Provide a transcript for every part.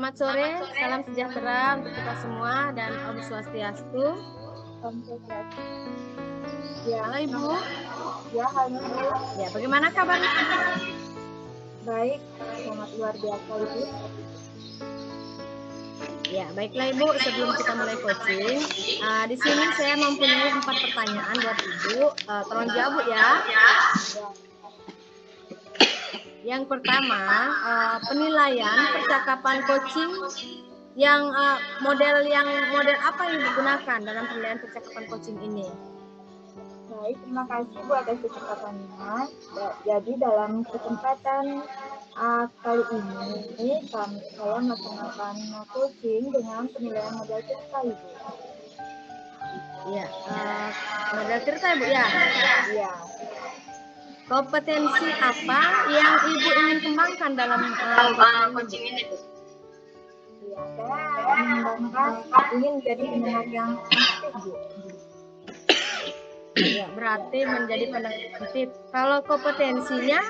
Selamat sore, salam sejahtera untuk kita semua dan Om Swastiastu. Om Swastiastu. Ya, halo Ibu. Ya, halo Ibu. Ya, bagaimana kabarnya? Baik, sangat luar biasa Ibu. Ya, baiklah Ibu. Sebelum kita mulai coaching, di sini saya mempunyai 4 pertanyaan buat Ibu. Tolong jawab Bu ya. Yang pertama, penilaian percakapan coaching yang model apa yang digunakan dalam penilaian percakapan coaching ini? Baik, terima kasih Bu atas kesempatannya. Jadi dalam kesempatan kali ini saya melaksanakan coaching dengan penilaian model cerita Ibu. Iya, model cerita Ibu ya? Iya. Kompetensi apa yang Ibu ingin kembangkan dalam coaching ini Bu? Iya, saya ingin menjadi pendengar yang aktif Bu. Ya, berarti menjadi pendengar aktif. Kalau kompetensinya,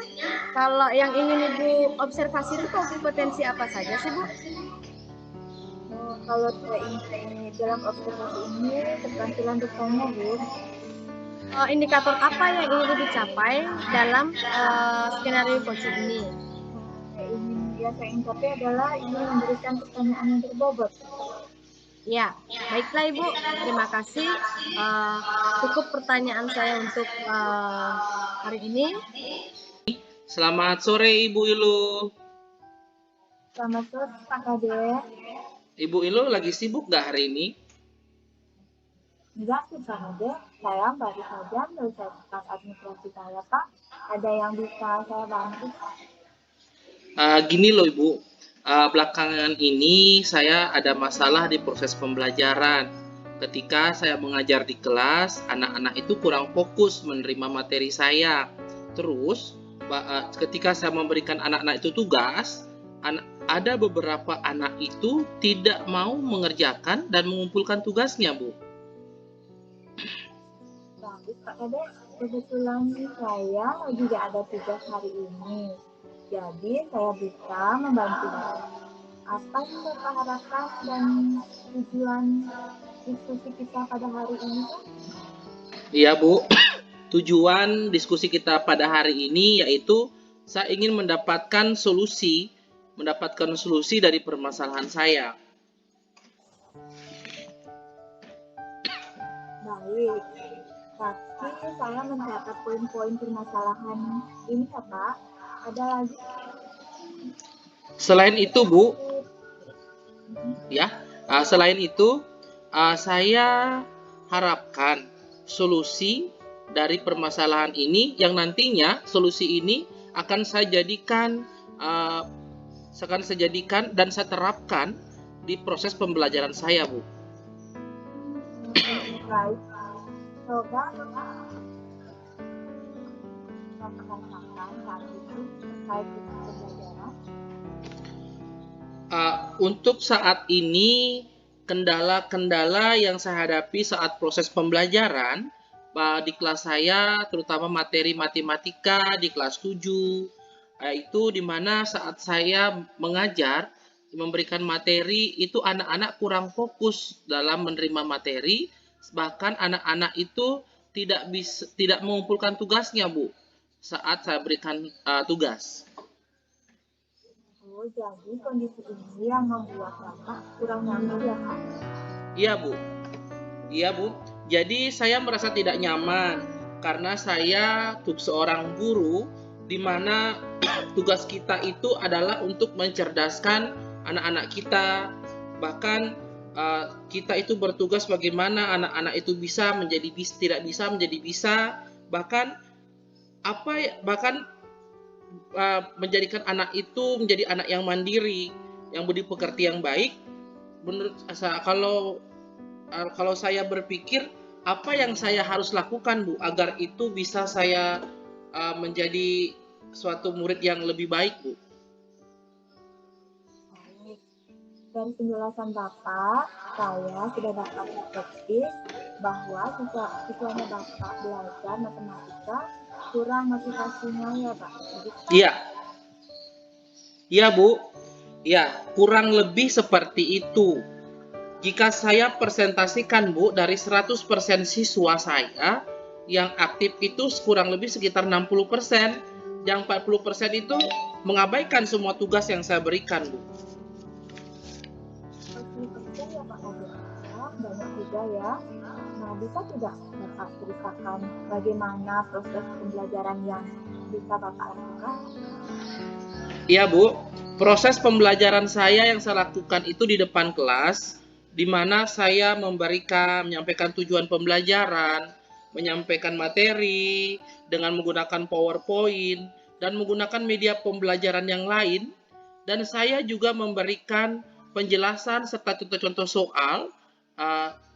kalau yang ingin Ibu observasi itu kompetensi apa saja sih Bu? Kalau saya ingin dalam observasi ini keterampilan bertanya Bu. Indikator apa yang ingin Ibu capai dalam skenario coaching ini? Yang saya ingin capai adalah ingin memberikan pertanyaan yang berbobot. Ya, baiklah Ibu. Terima kasih. Cukup pertanyaan saya untuk hari ini. Selamat sore Ibu Ilu. Selamat sore Pak Kade. Ibu Ilu lagi sibuk nggak hari ini? Enggak sih Pak Kade. Saya baru saja menyelesaikan administrasi saya Pak. Ada yang bisa saya bantu? Gini loh Ibu. Belakangan ini saya ada masalah di proses pembelajaran. Ketika saya mengajar di kelas, anak-anak itu kurang fokus menerima materi saya. Terus, ketika saya memberikan anak-anak itu tugas, ada beberapa anak itu tidak mau mengerjakan dan mengumpulkan tugasnya, Bu. Bagus Pak Kade. Kebetulan saya juga ada tugas hari ini. Jadi saya bisa membantu. Apa yang Bapak harapkan dan tujuan diskusi kita pada hari ini? Iya Bu, tujuan diskusi kita pada hari ini yaitu saya ingin mendapatkan solusi dari permasalahan saya. Baik, tapi saya mencatat poin-poin permasalahan ini ya Pak. Ada lagi? Selain itu Bu, selain itu saya harapkan solusi dari permasalahan ini yang nantinya solusi ini akan saya jadikan dan saya terapkan di proses pembelajaran saya, Bu. Baik, coba untuk saat ini kendala-kendala yang saya hadapi saat proses pembelajaran di kelas saya, terutama materi matematika di kelas 7, itu dimana saat saya mengajar, memberikan materi, itu anak-anak kurang fokus dalam menerima materi, bahkan anak-anak itu tidak mengumpulkan tugasnya, Bu, saat saya berikan tugas. Oh, jadi kondisi ini yang membuat Bapak kurang nyaman ya Pak? Iya Bu. Jadi saya merasa tidak nyaman karena saya seorang guru di mana tugas kita itu adalah untuk mencerdaskan anak-anak kita. Bahkan kita itu bertugas bagaimana anak-anak itu bisa menjadi tidak bisa menjadi bisa, bahkan menjadikan anak itu menjadi anak yang mandiri, yang budi pekerti yang baik. Menurut saya, kalau saya berpikir apa yang saya harus lakukan Bu agar itu bisa saya menjadi suatu murid yang lebih baik Bu. Dari penjelasan Bapak, saya sudah dapat perspektif bahwa siswanya Bapak belajar matematika kurang motivasinya ya Pak. Iya Bu. Ya, kurang lebih seperti itu. Jika saya presentasikan, Bu, dari 100% siswa saya, yang aktif itu kurang lebih sekitar 60%. Yang 40% itu mengabaikan semua tugas yang saya berikan, Bu. 40% ya Pak Nadia. Banyak juga ya. Nah, bisa tidak Bapak ceritakan bagaimana proses pembelajaran yang bisa Bapak lakukan? Iya, Bu. Proses pembelajaran saya yang saya lakukan itu di depan kelas, di mana saya menyampaikan tujuan pembelajaran, menyampaikan materi dengan menggunakan PowerPoint dan menggunakan media pembelajaran yang lain, dan saya juga memberikan penjelasan serta contoh-contoh soal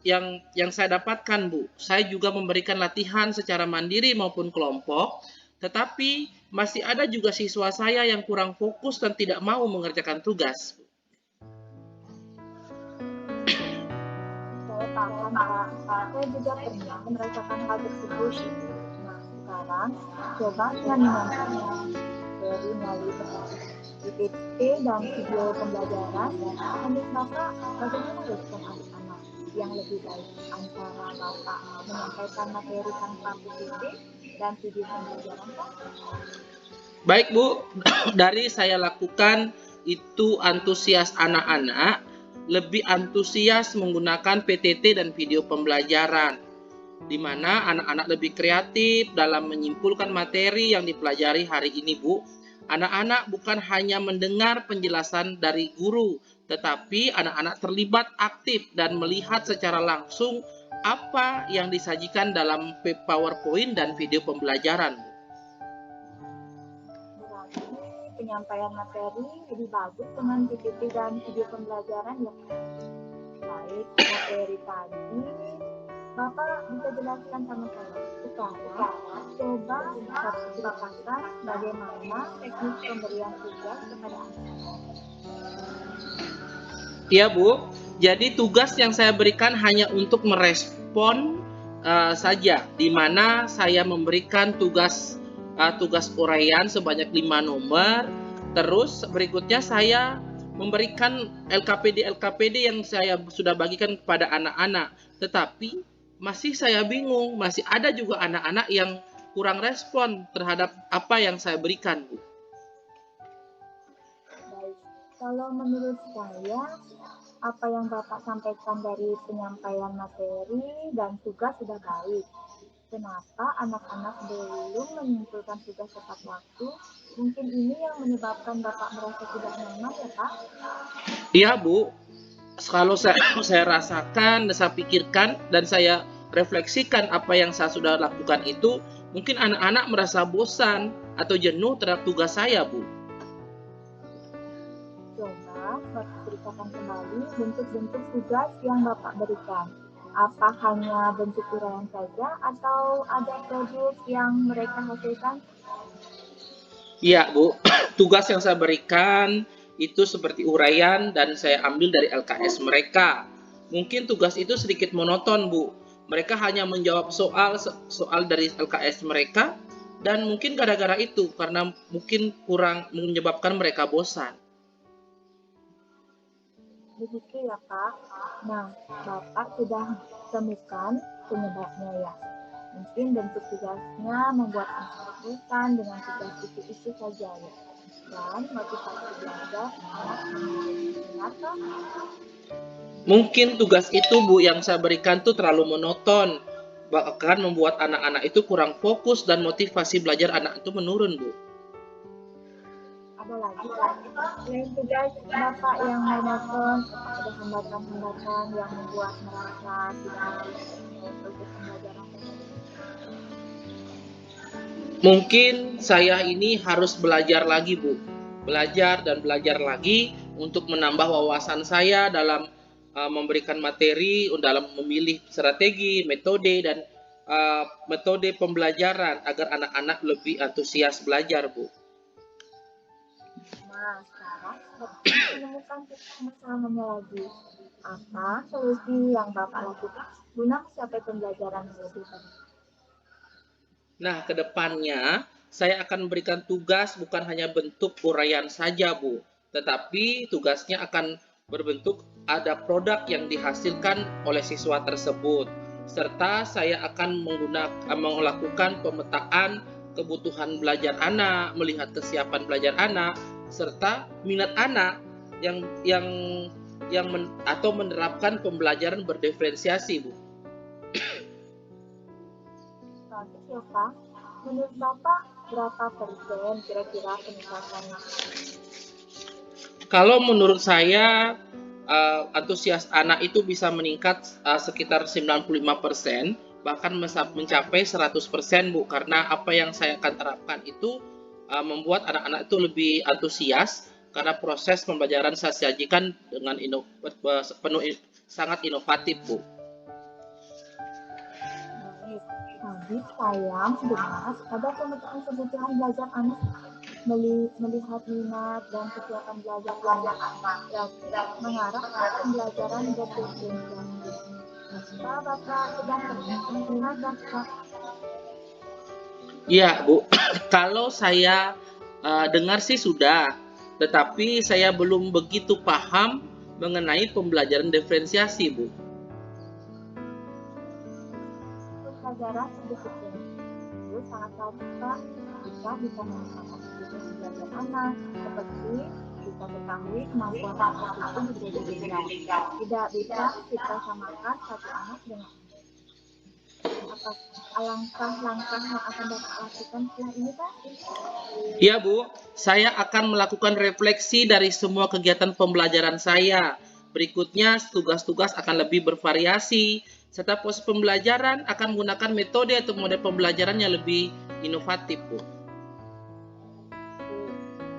yang saya dapatkan, Bu. Saya juga memberikan latihan secara mandiri maupun kelompok, tetapi masih ada juga siswa saya yang kurang fokus dan tidak mau mengerjakan tugas. Saya paham Pak, saya juga pernah merasakan hal tersebut. Nah, sekarang coba dengan menyampaikan materi melalui PPT dan video pembelajaran. Menurut Bapak, bagaimana respon anak-anak yang lebih baik antara Bapak menyampaikan materi tanpa PPT dan video pembelajaran, Pak? Baik, Bu, dari saya lakukan itu antusias anak-anak lebih antusias menggunakan PTT dan video pembelajaran, di mana anak-anak lebih kreatif dalam menyimpulkan materi yang dipelajari hari ini, Bu. Anak-anak bukan hanya mendengar penjelasan dari guru, tetapi anak-anak terlibat aktif dan melihat secara langsung apa yang disajikan dalam PowerPoint dan video pembelajaran. Berarti penyampaian materi lebih bagus dengan PPT dan video pembelajaran ya. Baik, materi tadi Bapak bisa jelaskan sama saya. Sekarang coba ceritakan bagaimana teknik pemberian tugas kepada anak-anak. Iya, Bu. Jadi tugas yang saya berikan hanya untuk merespon saja, di mana saya memberikan tugas uraian sebanyak 5 nomor. Terus berikutnya saya memberikan LKPD yang saya sudah bagikan kepada anak-anak. Tetapi masih saya bingung, masih ada juga anak-anak yang kurang respon terhadap apa yang saya berikan, Bu. Baik, kalau menurut saya, apa yang Bapak sampaikan dari penyampaian materi dan tugas sudah baik. Kenapa anak-anak belum menyimpulkan tugas tepat waktu? Mungkin ini yang menyebabkan Bapak merasa tidak nyaman ya Pak? Iya, Bu. Kalau saya rasakan, saya pikirkan, dan saya refleksikan apa yang saya sudah lakukan itu, mungkin anak-anak merasa bosan atau jenuh terhadap tugas saya, Bu. Coba Bapak ceritakan kembali bentuk-bentuk tugas yang Bapak berikan. Apa hanya bentuk uraian saja atau ada produk yang mereka hasilkan? Iya, Bu. Tugas yang saya berikan itu seperti uraian dan saya ambil dari LKS mereka. Mungkin tugas itu sedikit monoton, Bu. Mereka hanya menjawab soal dari LKS mereka, dan mungkin gara-gara itu karena mungkin kurang menyebabkan mereka bosan. Begitu ya Pak. Nah, Bapak sudah temukan penyebabnya ya. Mungkin bentuk tugasnya membuat anak bosan dengan tugas itu saja ya. Dan motivasi belajar anak menurun. Benarkah? Mungkin tugas itu, Bu, yang saya berikan tuh terlalu monoton, bahkan membuat anak-anak itu kurang fokus dan motivasi belajar anak itu menurun, Bu. Ada lagi Pak. Selain tugas Bapak yang monoton, ada hambatan-hambatan yang membuat merasa tidak menyukai proses pembelajaran Bapak. Mungkin saya ini harus belajar lagi, Bu. Belajar dan belajar lagi untuk menambah wawasan saya dalam memberikan materi, dalam memilih strategi, metode, dan metode pembelajaran agar anak-anak lebih antusias belajar, Bu. Nah, sekarang Bapak menemukan masalahnya lagi. Apa solusi yang Bapak lakukan guna mencapai pembelajaran yang lebih baik? Nah, ke depannya saya akan memberikan tugas bukan hanya bentuk uraian saja, Bu, tetapi tugasnya akan berbentuk ada produk yang dihasilkan oleh siswa tersebut, serta saya akan melakukan pemetaan kebutuhan belajar anak, melihat kesiapan belajar anak, serta minat anak atau menerapkan pembelajaran berdiferensiasi, Bu. Bagus ya, Pak. Menurut Bapak, berapa persen kira-kira peningkatannya? Kalau menurut saya, antusias anak itu bisa meningkat sekitar 95%, bahkan mencapai 100%, Bu. Karena apa yang saya akan terapkan itu membuat anak-anak itu lebih antusias, karena proses pembelajaran saya sajikan dengan sangat inovatif, Bu. Baik. Tadi saya dengar ada pemetaan kebutuhan belajar anak melihat minat dan kesiapan belajar anak dan mengarah ke pembelajaran berdiferensiasi. Apa Bapak sudah melihat Bapak? Iya, Bu. Kalau saya dengar sih sudah, tetapi saya belum begitu paham mengenai pembelajaran diferensiasi, Bu. Pembelajaran berdiferensiasi itu sangat bagus, Pak. Kita bisa meningkatkan kebutuhan belajar anak, seperti kita ketahui kemampuan anak itu berbeda-beda. Tidak bisa kita samakan satu anak dengan apa langkah-langkah yang akan Bapak lakukan setelah ini, Pak? Iya, Bu. Saya akan melakukan refleksi dari semua kegiatan pembelajaran saya. Berikutnya, tugas-tugas akan lebih bervariasi, serta proses pembelajaran akan menggunakan metode atau model pembelajaran yang lebih inovatif, Bu.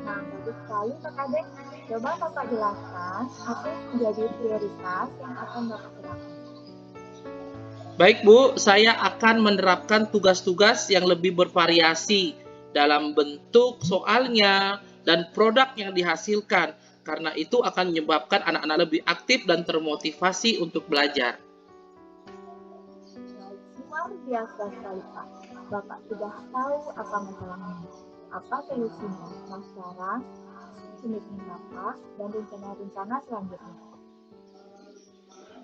Nah, bagus sekali Pak Kadek. Coba Bapak jelaskan apa yang menjadi prioritas yang akan Bapak lakukan. Baik, Bu, saya akan menerapkan tugas-tugas yang lebih bervariasi dalam bentuk soalnya dan produk yang dihasilkan, karena itu akan menyebabkan anak-anak lebih aktif dan termotivasi untuk belajar. Baik, luar biasa sekali Pak. Bapak sudah tahu apa masalahnya, apa solusinya. Nah, sekarang komitmen Bapak dan rencana-rencana selanjutnya.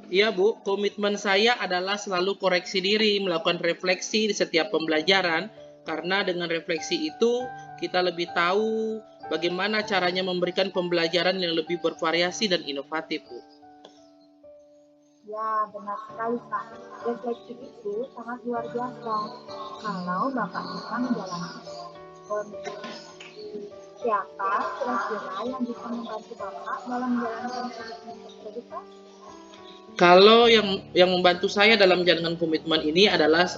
Iya, Bu, komitmen saya adalah selalu koreksi diri, melakukan refleksi di setiap pembelajaran, karena dengan refleksi itu kita lebih tahu bagaimana caranya memberikan pembelajaran yang lebih bervariasi dan inovatif, Bu. Ya, benar sekali Pak. Refleksi itu sangat luar biasa. Kalau Bapak bisa menjalankan komitmen, siapa kira-kira yang bisa membantu Bapak dalam menjalankan komitmen tersebut, Pak? Kalau yang membantu saya dalam menjalankan komitmen ini adalah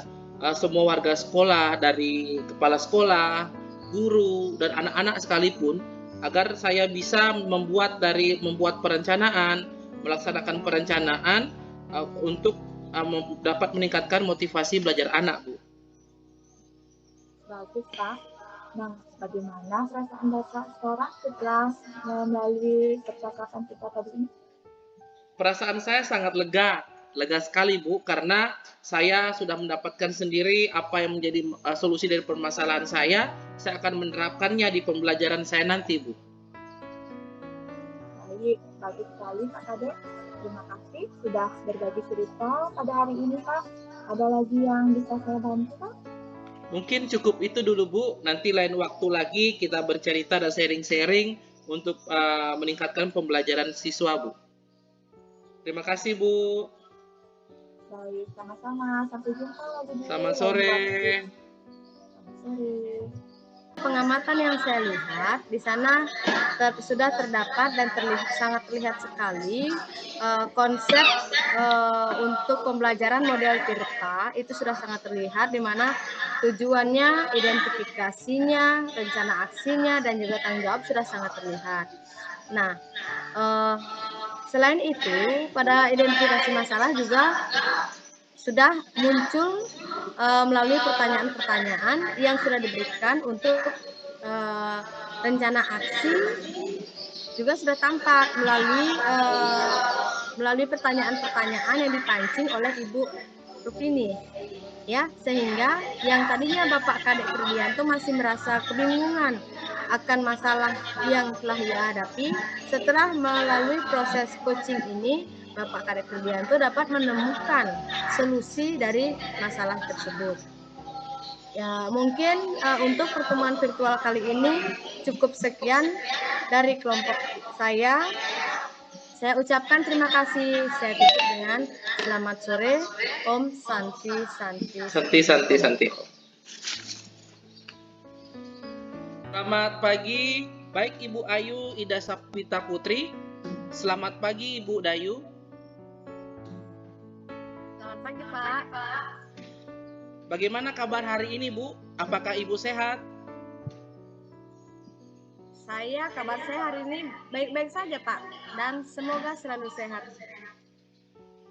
semua warga sekolah, dari kepala sekolah, guru, dan anak-anak sekalipun, agar saya bisa membuat perencanaan, melaksanakan perencanaan untuk dapat meningkatkan motivasi belajar anak, Bu. Bagus, Pak. Nah, bagaimana perasaan Bapak sekarang setelah melalui percakapan kita tadi ini? Perasaan saya sangat lega sekali, Bu, karena saya sudah mendapatkan sendiri apa yang menjadi solusi dari permasalahan saya akan menerapkannya di pembelajaran saya nanti, Bu. Baik, bagus sekali Pak Kadek. Terima kasih sudah berbagi cerita pada hari ini, Pak. Ada lagi yang bisa saya bantu, Pak? Mungkin cukup itu dulu, Bu. Nanti lain waktu lagi kita bercerita dan sharing-sharing untuk meningkatkan pembelajaran siswa, Bu. Terima kasih, Bu. Baik, sama-sama. Sampai jumpa lagi di Selamat lain sore. waktu. Selamat sore. Pengamatan yang saya lihat di sana sudah terdapat dan sangat terlihat sekali konsep untuk pembelajaran model Tirta itu sudah sangat terlihat, di mana tujuannya, identifikasinya, rencana aksinya, dan juga tanggung jawab sudah sangat terlihat. Nah, selain itu, pada identifikasi masalah juga sudah muncul melalui pertanyaan-pertanyaan yang sudah diberikan untuk rencana aksi, juga sudah tampak melalui pertanyaan-pertanyaan yang dipancing oleh Ibu Rupini, ya, sehingga yang tadinya Bapak Kadek Purdianto masih merasa kebingungan akan masalah yang telah ia hadapi. Setelah melalui proses coaching ini, Bapak Kadek Rudianto dapat menemukan solusi dari masalah tersebut. Ya, mungkin untuk pertemuan virtual kali ini cukup sekian dari kelompok saya. Saya ucapkan terima kasih. Saya tutup dengan selamat sore. Om Santi Santi. Santi. Selamat pagi, baik Ibu Ayu Ida Sapwita Putri. Selamat pagi Ibu Dayu. Selamat pagi Pak. Bagaimana kabar hari ini Bu? Apakah Ibu sehat? Kabar saya hari ini baik-baik saja Pak, dan semoga selalu sehat.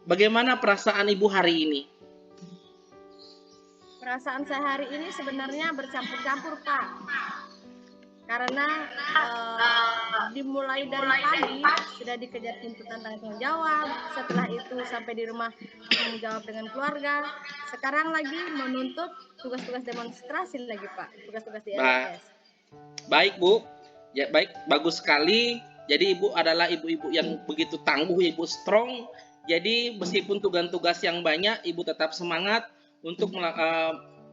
Bagaimana perasaan Ibu hari ini? Perasaan saya hari ini sebenarnya bercampur-campur Pak, karena dimulai dari pagi sudah dikejar tuntutan tanggung jawab, setelah itu sampai di rumah tanggung jawab dengan keluarga, sekarang lagi menuntut tugas-tugas demonstrasi lagi Pak, tugas-tugas di LPS. Baik Bu. Ya, baik, bagus sekali. Jadi Ibu adalah ibu-ibu yang begitu tangguh, Ibu strong. Jadi meskipun tugas-tugas yang banyak, Ibu tetap semangat untuk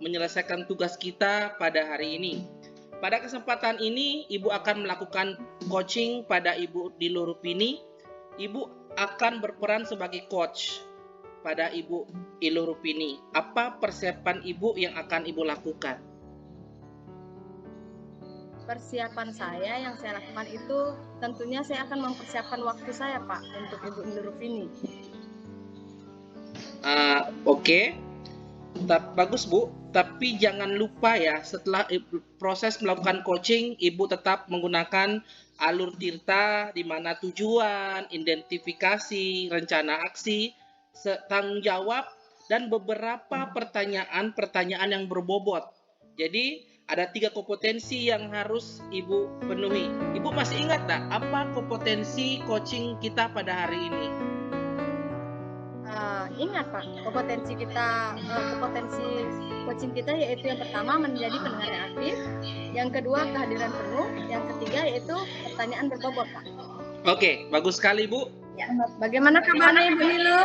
menyelesaikan tugas kita pada hari ini. Pada kesempatan ini, Ibu akan melakukan coaching pada Ibu di Lurupini. Ibu akan berperan sebagai coach pada Ibu Ilurupini. Apa persiapan Ibu yang akan Ibu lakukan? Persiapan saya yang saya lakukan itu tentunya saya akan mempersiapkan waktu saya Pak untuk Ibu Ilurupini. Oke. Bagus Bu, tapi jangan lupa ya, setelah proses melakukan coaching, Ibu tetap menggunakan alur tirta di mana tujuan, identifikasi, rencana aksi, tanggung jawab, dan beberapa pertanyaan yang berbobot. Jadi ada 3 kompetensi yang harus Ibu penuhi. Ibu masih ingat tak apa kompetensi coaching kita pada hari ini? Ingat Pak, kompetensi coaching kita yaitu yang pertama menjadi pendengar yang aktif, yang kedua kehadiran penuh, yang ketiga yaitu pertanyaan berbobot Pak. Oke, bagus sekali Bu. Ya. Bagaimana kabarnya Ibu Nilu?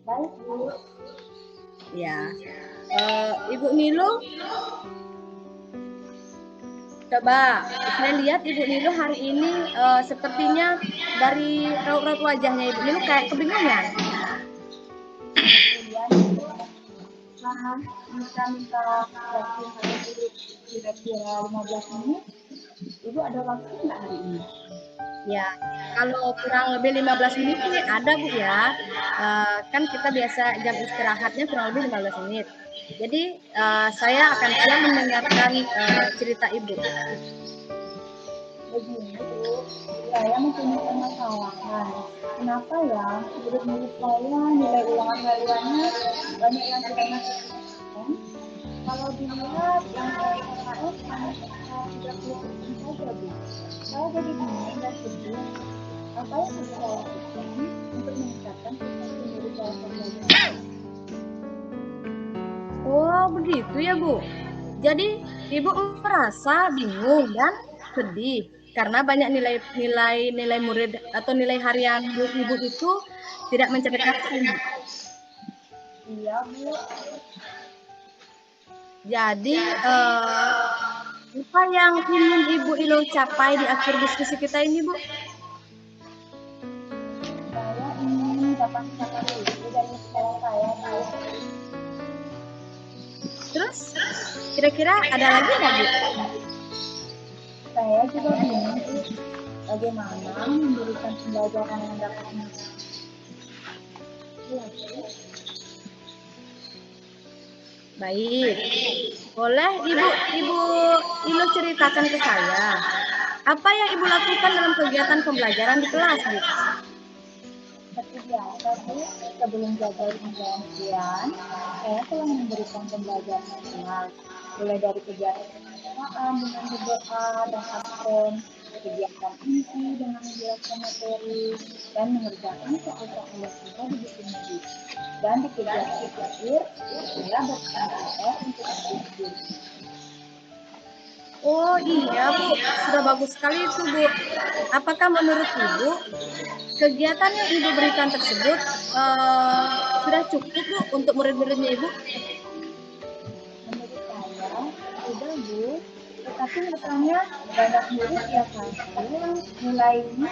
Baik Bu. Ya. Ibu Nilu, coba saya lihat Ibu Nilu hari ini sepertinya dari raut wajahnya Ibu Nilu kayak kebingungan. Bisa minta waktu hari ini kira-kira 15 menit. Ibu ada waktu nggak hari ini? Ya, kalau kurang lebih 15 menit ini ada Bu ya. Kan kita biasa jam istirahatnya kurang lebih 15 menit. Jadi saya akan siap mendengarkan cerita Ibu. Begini Bu, saya mempunyai permasalahan. Kenapa ya menurut saya nilai ulangan hariannya banyak yang tidak masuk konsisten? Kalau dilihat yang KKN hanya sekitar 30% saja Bu. Saya jadi bingung dan sedih. Apa yang harus saya lakukan untuk meningkatkan prestasi dari dalam pembelajaran? Oh begitu ya Bu. Jadi Ibu merasa bingung dan sedih karena banyak nilai murid atau nilai harian Ibu itu tidak menceritakan. Iya Bu. Jadi apa yang ingin Ibu Ilo capai di akhir diskusi kita ini Bu? Saya ingin dapat itu dari sekolah saya Bu. Terus kira-kira ada lagi nggak Bu? Saya juga bingung Bu, bagaimana memberikan pembelajaran yang dapat Baik, boleh Ibu Ilo ceritakan ke saya apa yang Ibu lakukan dalam kegiatan pembelajaran di kelas Bu? Seperti biasa Bu, sebelum jadwal pengajian, saya telah memberikan pembelajaran di kelas, mulai dari kegiatan pertemuan dengan berdoa dan absen, kegiatan inti dengan menjelaskan materi, dan mengerjakan soal-soal yang sudah dibikin lagi. Dan di kegiatan terakhir, saya bertanya untuk belajar. Oh iya Bu, sudah bagus sekali itu Bu. Apakah menurut Ibu kegiatan yang Ibu berikan tersebut sudah cukup Bu untuk murid-muridnya Ibu? Menurut saya, sudah Bu, tetapi rasanya banyak murid yang masih mulainya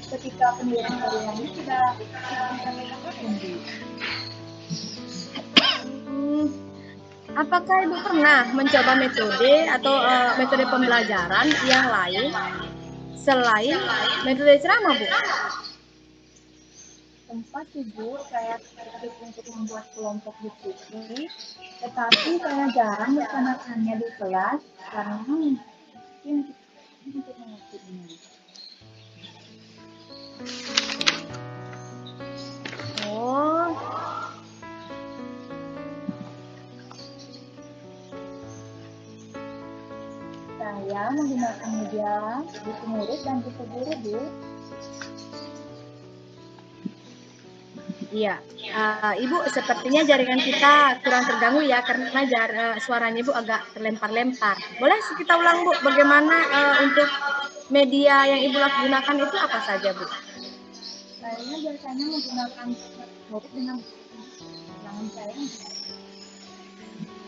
ketika pendidikan hariannya sudah disampaikan Bu. Hmm, apakah Ibu pernah mencoba metode atau metode pembelajaran yang lain selain metode ceramah Bu? Sempat sih Bu, saya tertarik untuk membuat kelompok diskusi, tetapi saya jarang melaksanakannya di kelas karena mungkin untuk mengerti ini. Oh, Saya menggunakan media buku murid dan buku guru Bu. iya. Ibu sepertinya jaringan kita kurang terganggu ya karena suaranya Ibu agak terlempar-lempar. Boleh kita ulang Bu, bagaimana untuk media yang Ibu gunakan itu apa saja Bu? Saya biasanya menggunakan murid dengan jangan saya.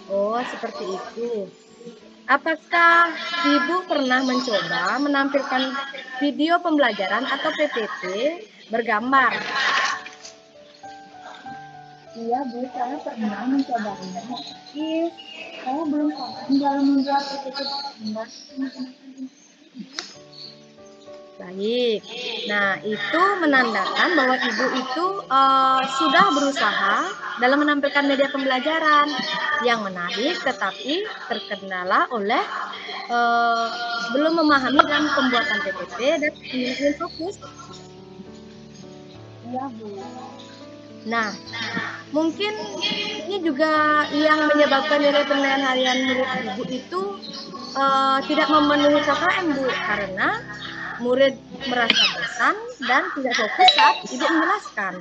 Oh, seperti itu. Apakah Ibu pernah mencoba menampilkan video pembelajaran atau PPT bergambar? Iya Bu, saya pernah mencobanya, tapi saya belum paham dalam membuat PPT gambar. Baik. Nah, itu menandakan bahwa Ibu itu sudah berusaha dalam menampilkan media pembelajaran yang menarik, tetapi terkendala oleh belum memahami dalam pembuatan PPT dan ingin fokus. Iya Bu. Nah, mungkin ini juga yang menyebabkan nilai penilaian harian murid Ibu itu tidak memenuhi KKM Bu, karena murid merasa bosan dan tidak fokus saat Ibu menjelaskan.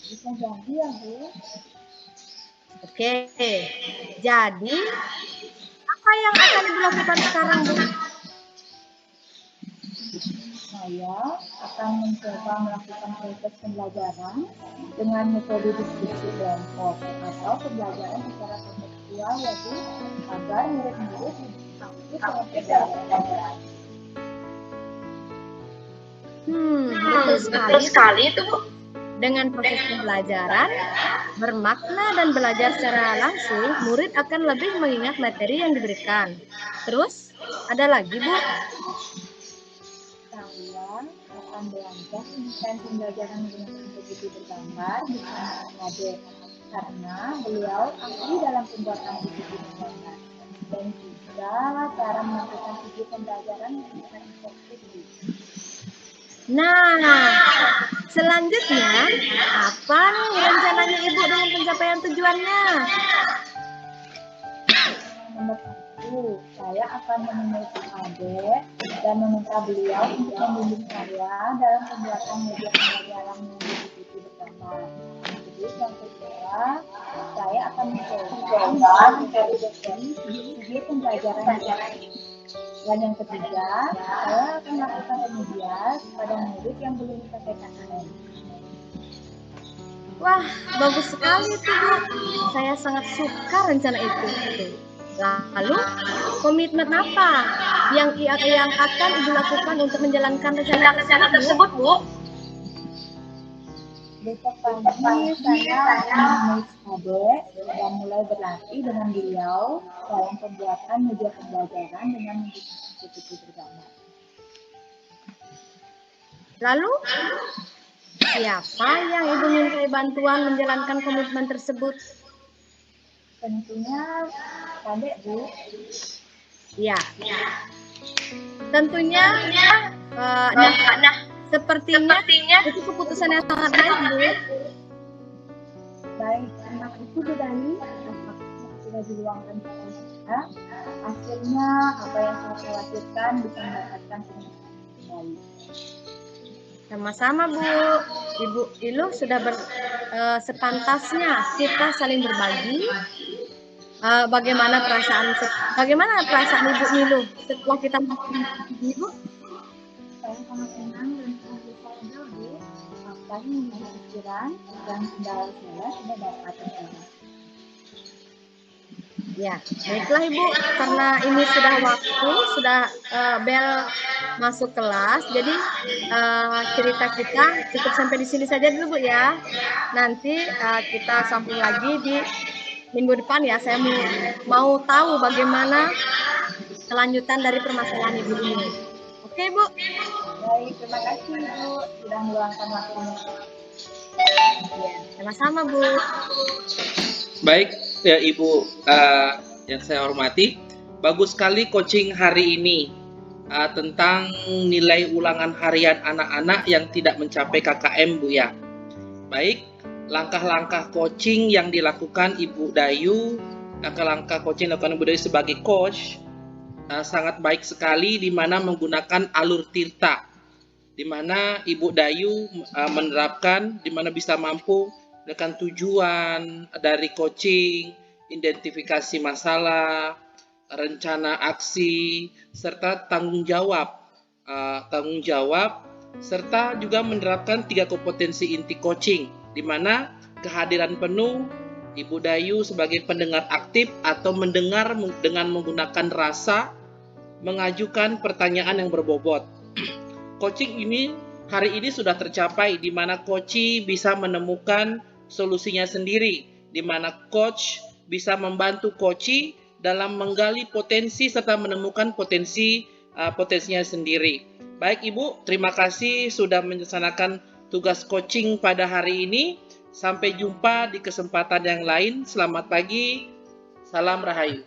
Bisa jadi ya Bu. Oke, jadi apa yang akan Ibu lakukan sekarang Bu? Saya akan mencoba melakukan proses pembelajaran dengan metode diskusi kelompok atau pembelajaran secara kontekstual ya Bu, agar murid-murid aktif dalam pembelajaran. Betul sekali itu Bu. Dengan proses pembelajaran bermakna dan belajar secara langsung, murid akan lebih mengingat materi yang diberikan. Terus, ada lagi Bu? Saya akan belajar desain pembelajaran menggunakan PPT bergambar bersama Ade karena beliau ahli dalam pembuatan PPT bergambar dan juga cara melakukan video pembelajaran dengan efektif. Nah, selanjutnya, apa nih rencananya Ibu dengan pencapaian tujuannya? Nomor 1, saya akan menemui Pak Ade dan meminta beliau untuk membimbing saya dalam pembuatan media pembelajaran melalui PPT bergambar. Jadi yang kedua, saya akan mencoba mencari video pembelajaran dan yang ketiga, saya akan melakukan remedial pada murid yang belum pakai KKM. Wah, bagus sekali itu Bu. Saya sangat suka rencana itu. Lalu, komitmen apa yang akan Ibu lakukan untuk menjalankan rencana tersebut Bu? Besok pagi saya akan menemui Ade dan mulai berlatih dengan beliau dalam pembuatan media pembelajaran dengan menggunakan PPT bergambar. Lalu, siapa yang Ibu mintai bantuan menjalankan komitmen tersebut? Tentunya Ade Bu. Ya, tentunya. Sepertinya itu keputusan yang sangat baik Bu. Baik, terima kasih Bu Dani atas waktu yang sudah diluangkan kepada saya. Akhirnya apa yang saya khawatirkan bisa mendapatkan penjelasan baik. Sama-sama Bu. Ibu Ilu sudah sepantasnya kita saling berbagi bagaimana perasaan Ibu Nilu setelah kita melakukan Ibu? Saya sangat senang dan sangat bersahaja, Bu. Apa yang menjadi pikiran dan kendala saya sudah dapat terjawab. Ya, baiklah Ibu, karena ini sudah waktu, sudah bel masuk kelas, jadi cerita kita cukup sampai di sini saja dulu Bu ya. Nanti kita sambung lagi di minggu depan ya. Saya mau tahu bagaimana kelanjutan dari permasalahan Ibu ini. Oke Bu? Baik, terima kasih Ibu sudah meluangkan waktunya. Ya, sama-sama Bu. Baik ya Ibu yang saya hormati, bagus sekali coaching hari ini tentang nilai ulangan harian anak-anak yang tidak mencapai KKM Bu ya. Baik, langkah-langkah coaching yang dilakukan Ibu Dayu, langkah-langkah coaching yang dilakukan Ibu Dayu sebagai coach sangat baik sekali, di mana menggunakan alur tirta, di mana Ibu Dayu menerapkan, di mana bisa mampu dengan tujuan dari coaching, identifikasi masalah, rencana aksi, serta tanggung jawab, serta juga menerapkan 3 kompetensi inti coaching, di mana kehadiran penuh Ibu Dayu sebagai pendengar aktif atau mendengar dengan menggunakan rasa, mengajukan pertanyaan yang berbobot. Coaching ini hari ini sudah tercapai, di mana coach bisa menemukan solusinya sendiri, di mana coach bisa membantu coach dalam menggali potensi serta menemukan potensinya sendiri. Baik Ibu, terima kasih sudah melaksanakan tugas coaching pada hari ini. Sampai jumpa di kesempatan yang lain. Selamat pagi, salam Rahayu.